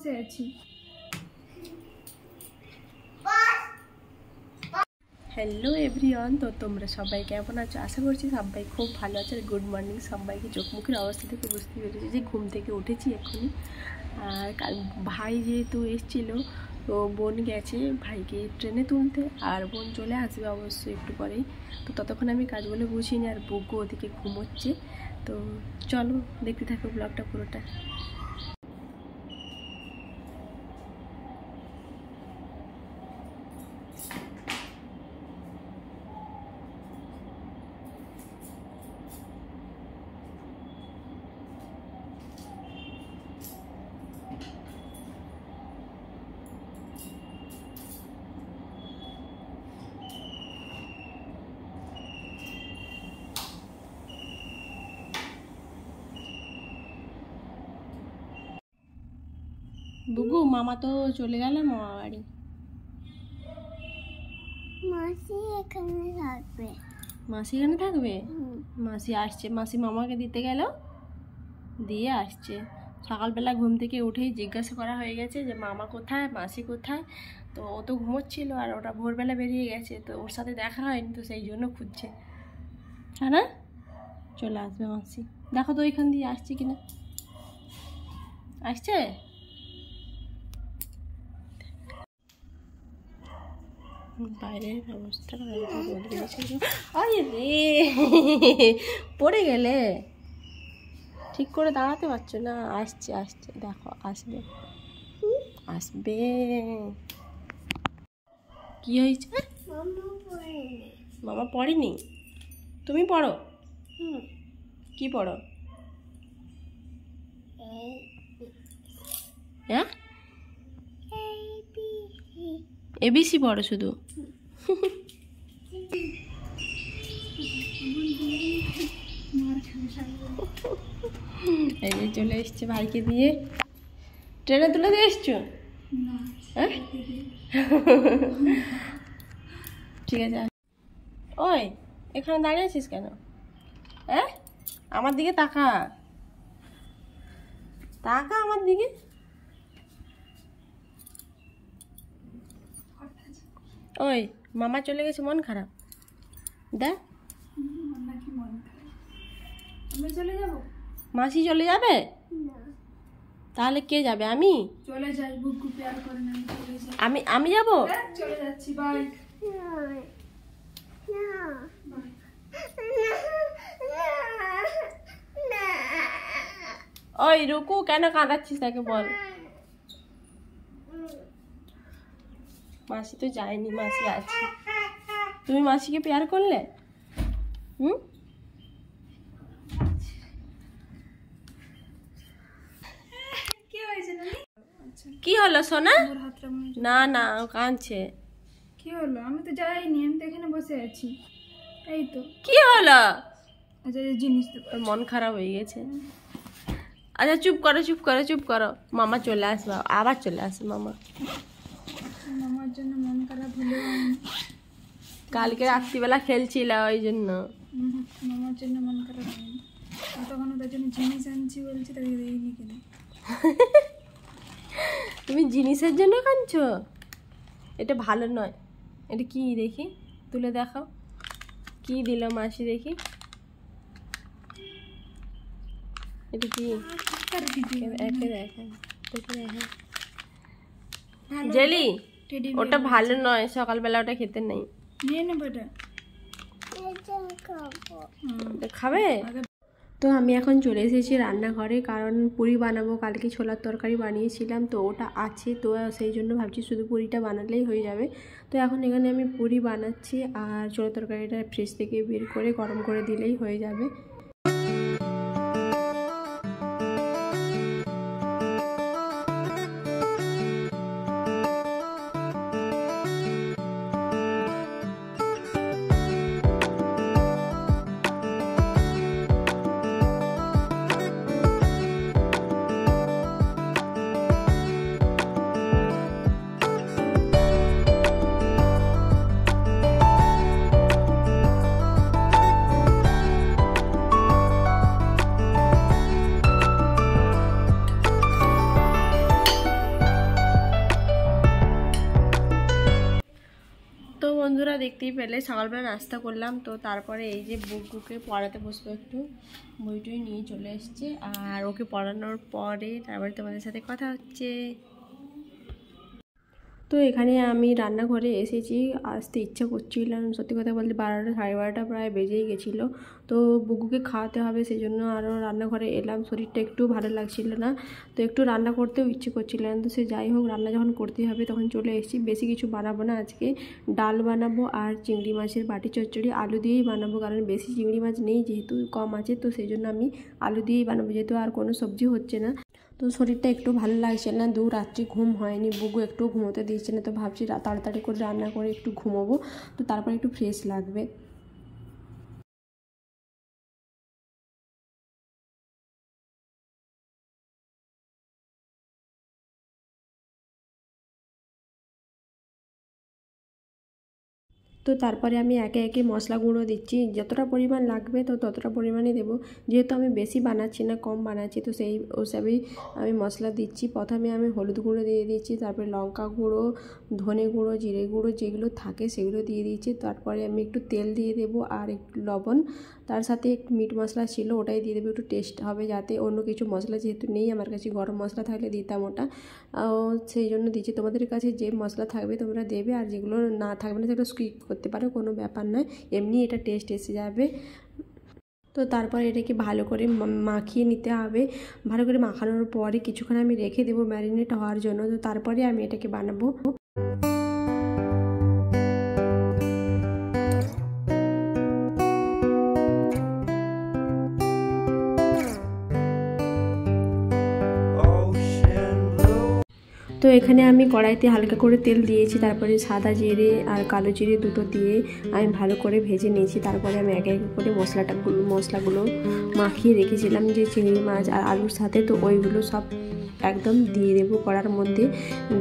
বসে আছি। Hello everyone, তো তোমরা সবাই কেমন আছো? আশা করছি সবাই খুব ভালো আছে। গুড মর্নিং সবাইকে। চোখ মুখের অবস্থা থেকে বুঝতে পেরেছি যে ঘুম থেকে উঠেছি এক্ষুনি। আর কাল ভাই যেহেতু এসেছিল, তো বোন গেছে ভাইকে ট্রেনে তুলতে, আর বোন চলে আসবে অবশ্যই একটু পরেই। তো ততক্ষণ আমি কাজগুলো গুছিয়ে নিই, আর বুকও ওদিকে ঘুমোচ্ছে। তো চলো দেখতে থাকো ব্লগটা পুরোটা। বুগু, মামা তো চলে গেল মামা বাড়ি। মাসি এখানে থাকবে। মাসি এখানে থাকবে? মাসি আসছে, মাসি মামাকে দিতে গেল, দিয়ে আসছে। সকালবেলা ঘুম থেকে উঠেই জিজ্ঞাসা করা হয়ে গেছে যে মামা কোথায়, মাসি কোথায়। তো ও তো ঘুমোচ্ছিল, আর ওটা ভোরবেলা বেরিয়ে গেছে, তো ওর সাথে দেখা হয়নি, তো সেই জন্য খুঁজছে। হ্যাঁ না, চলে আসবে মাসি। দেখো তো ওইখান দিয়ে আসছে কিনা। আসছে? বাইরের অবস্থা রে, পড়ে গেলে ঠিক করে দাঁড়াতে পারছো না। আসছে আসছে, দেখো আসবে আসবে। কি হয়েছে? মামা পড়েনি, তুমি পড়ো। কি পড়ো? হ্যাঁ, এবিসি পড়ো শুধু? এই যে চলে এসছে ভাইকে দিয়ে, ট্রেনে তুলে দিয়ে এসছো? হ্যাঁ ঠিক আছে। ওই এখানে দাঁড়িয়ে আছিস কেন? হ্যাঁ, আমার দিকে তাকা, তাকা আমার দিকে। ওই মামা চলে গেছে, মন খারাপ? দেখ, চলে যাবো। মাসি চলে যাবে? তাহলে কে যাবে? আমি চলে যাই, বুক প্যার করে না। আমি যাবো? চলে যাচ্ছি, বাই। ওই রুকু, কেন কাঁদাচ্ছিস তাকে বল। মাসি তো যায়নি, মাসি আছে। তুমি মাসিকে প্যার করলে? কি হলো সোনা? না না, ও কাঁদছে। কি হলো? আমি তো যাইনি, আমি তো এখানে বসে আছি। এই তো। কি হলো? আচ্ছা, এই জিনিস তো মন খারাপ হয়ে গেছে। আচ্ছা চুপ করো চুপ করো চুপ করো, মামা চলে আসবে, আবার চলে আসবে মামা। মামার জন্য মন খারাপ হলো। কালকে রাত্রিবেলা খেলছিল ওই জন্য। মামার জন্য মন খারাপ হয়নি। তখন তার জন্য জিনিস আনছি বলছি, তাকে দেয়নি কেন? তুমি জিনিসের জন্য কাঁদছো? এটা ভালো নয়। এটা কি দেখি, তুলে দেখাও। কি দিল মাসি দেখি? এটা কি? জেলি? ওটা ভালো নয়, সকালবেলা ওটা খেতে নেই। নিয়ে নেবো এটা। খাবে? তো আমি এখন চলে এসেছি রান্নাঘরে, কারণ পুরি বানাবো। কালকে ছোলার তরকারি বানিয়েছিলাম, তো ওটা আছে, তো সেই জন্য ভাবছি শুধু পুরিটা বানালেই হয়ে যাবে। তো এখন এখানে আমি পুরি বানাচ্ছি, আর ছোলার তরকারিটা ফ্রিজ থেকে বের করে গরম করে দিলেই হয়ে যাবে। তোমরা দেখতেই পেলে সকালবেলা নাস্তা করলাম, তো তারপরে এই যে বুকুকে পড়াতে বসবো, একটু বইটই নিয়ে চলে এসছে। আর ওকে পড়ানোর পরে তারপরে তোমাদের সাথে কথা হচ্ছে। তো এখানে আমি রান্নাঘরে এসেছি, আসতে ইচ্ছা করছিলাম, সত্যি কথা বলতে 12টা 12:30 প্রায় বেজেই গেছিলো। তো বুকুকে খাওয়াতে হবে, সেই জন্য আরও রান্নাঘরে এলাম। শরীরটা একটু ভালো লাগছিল না, তো একটু রান্না করতেও ইচ্ছে করছিল না। তো সে যাই হোক, রান্না যখন করতে হবে তখন চলে এসেছি। বেশি কিছু বানাবো না আজকে, ডাল বানাবো আর চিংড়ি মাছের বাটি চচ্চড়ি আলু দিয়েই বানাবো, কারণ বেশি চিংড়ি মাছ নেই, যেহেতু কম আছে, তো সেই জন্য আমি আলু দিয়েই বানাবো, যেহেতু আর কোনো সবজি হচ্ছে না। তো শরীরটা একটু ভালো লাগছে না, রাত্রি ঘুম হয়নি, বুকু একটু ঘুমোতে দিচ্ছে না। তো ভাবছি তাড়াতাড়ি করে রান্না করে একটু ঘুমোবো, তো তারপরে একটু ফ্রেশ লাগবে। তো তারপরে আমি একে একে মশলা গুঁড়ো দিচ্ছি, যতটা পরিমাণ লাগবে তো ততটা পরিমাণে দেবো, যেহেতু আমি বেশি বানাচ্ছি না, কম বানাচ্ছি, তো সেই হিসাবেই আমি মশলা দিচ্ছি। প্রথমে আমি হলুদ গুঁড়ো দিয়ে দিচ্ছি, তারপরে লঙ্কা গুঁড়ো, ধনে গুঁড়ো, জিরে গুঁড়ো যেগুলো থাকে সেগুলো দিয়ে দিচ্ছি। তারপরে আমি একটু তেল দিয়ে দেবো আর একটু লবণ, তার সাথে একটু মিট মশলা ছিল ওটাই দিয়ে দেবো, একটু টেস্ট হবে, যাতে অন্য কিছু মশলা যেহেতু নেই আমার কাছে, গরম মশলা থাকলে দিতাম ওটা, সেই জন্য দিচ্ছি। তোমাদের কাছে যে মশলা থাকবে তোমরা দেবে, আর যেগুলো না থাকবে না সেগুলো স্কিপ করতে পারো, কোনো ব্যাপার নয়, এমনি এটা টেস্ট এসে যাবে। তো তারপর এটাকে ভালো করে মাখিয়ে নিতে হবে। ভালো করে মাখানোর পরে কিছুক্ষণ আমি রেখে দেবো ম্যারিনেট হওয়ার জন্য, তো তারপরে আমি এটাকে বানাবো। তো এখানে আমি কড়াইতে হালকা করে তেল দিয়েছি, তারপরে সাদা জিরে আর কালো জিরে দুটো দিয়ে আমি ভালো করে ভেজে নিয়েছি। তারপরে আমি একে একে করে মশলাগুলো মাখিয়ে রেখেছিলাম, যে চিংড়ি মাছ আর আলুর সাথে, তো ওইগুলো সব একদম দিয়ে দেবো কড়ার মধ্যে,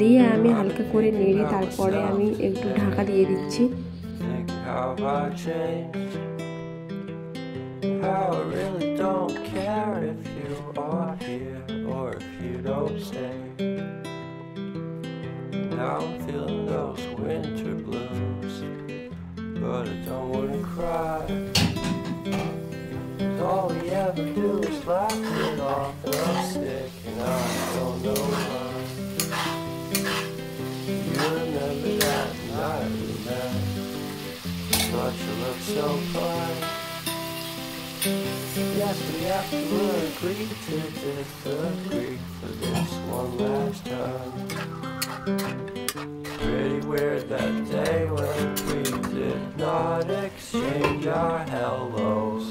দিয়ে আমি হালকা করে নেড়ে তারপরে আমি একটু ঢাকা দিয়ে দিচ্ছি। Now I'm feeling those winter blues, but I don't wanna cry. All we ever do is laugh it off, and I'm sick and I don't know why. You remember that night we met, thought you looked so fine. Yes, we have to agree to disagree for this one last time. Pretty weird that day when we did not exchange our hellos.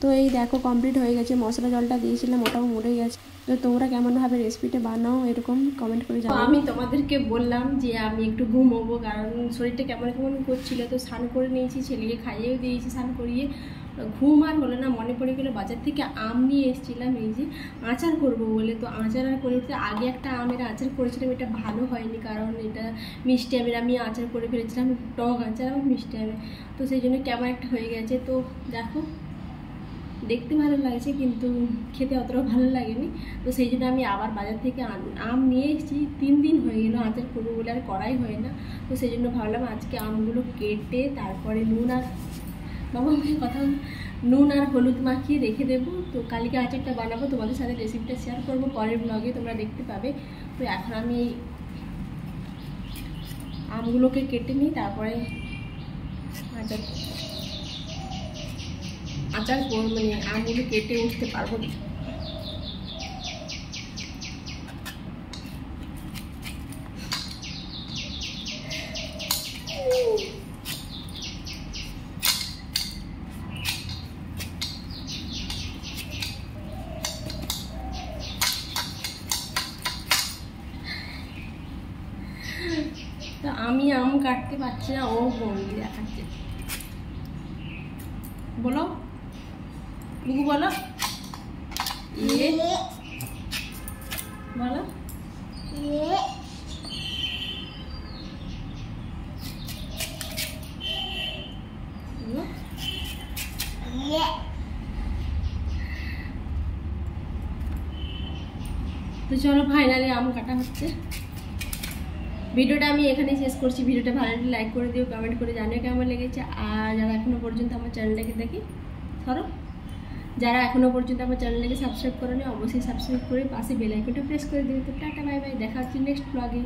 তো এই দেখো complete হয়ে গেছে, মশলা জলটা দিয়েছিলাম ওটাও মরে গেছে। তো তোমরা কেমনভাবে রেসিপিটা বানাও এরকম কমেন্ট করে জানাও। আমি তোমাদেরকে বললাম যে আমি একটু ঘুমোবো, কারণ শরীরটা কেমন কেমন করছিল, তো স্নান করে নিয়েছি, ছেলেকে খাইয়েও দিয়েছি স্নান করিয়ে। ঘুম আর হলো না, মনে পড়ে গেলো বাজার থেকে আম নিয়ে এসেছিলাম এই যে আচার করবো বলে। তো আচার আর করে উঠতে আগে একটা আমের আচার করেছিলাম, এটা ভালো হয়নি, কারণ এটা মিষ্টি আমের আমি আচার করে ফেলেছিলাম, টক আচার আর মিষ্টি আমের, তো সেই জন্য কেমন একটা হয়ে গেছে। তো দেখো দেখতে ভালো লাগছে কিন্তু খেতে অতটাও ভালো লাগেনি, তো সেই জন্য আমি আবার বাজার থেকে আম নিয়ে এসেছি। 3 দিন হয়ে গেলো আচার করবো বলে আর করাই হয় না, তো সেই জন্য ভাবলাম আজকে আমগুলো কেটে তারপরে নুন আর বাবা আমাকে কথা নুন আর হলুদ মাখিয়ে রেখে দেবো। তো কালকে আচারটা বানাবো, তোমাদের সাথে রেসিপিটা শেয়ার করবো পরের ব্লগে, তোমরা দেখতে পাবে। তো এখন আমি আমগুলোকে কেটে নিই, তারপরে আচার মানে আমগুলো কেটে উঠতে পারবো। তো আমি আম কাটতে পারছি না, ও বন্দি দেখাচ্ছে। বলো বুকু বলো, বলো তো চলো ফাইনালি আম কাটা হচ্ছে। ভিডিওটা আমি এখানেই শেষ করছি। ভিডিওটা ভালো লাগলে লাইক করে দিও, কমেন্ট করে জানিও কেমন লেগেছে। আর যারা এখনও পর্যন্ত আমার চ্যানেলটাকে যারা এখনও পর্যন্ত আমার চ্যানেলটাকে সাবস্ক্রাইব করেনি অবশ্যই সাবস্ক্রাইব করে পাশে বেল আইকনটা প্রেস করে দিও। তো টাটা বাই বাই, দেখা হচ্ছে নেক্সট ব্লগে।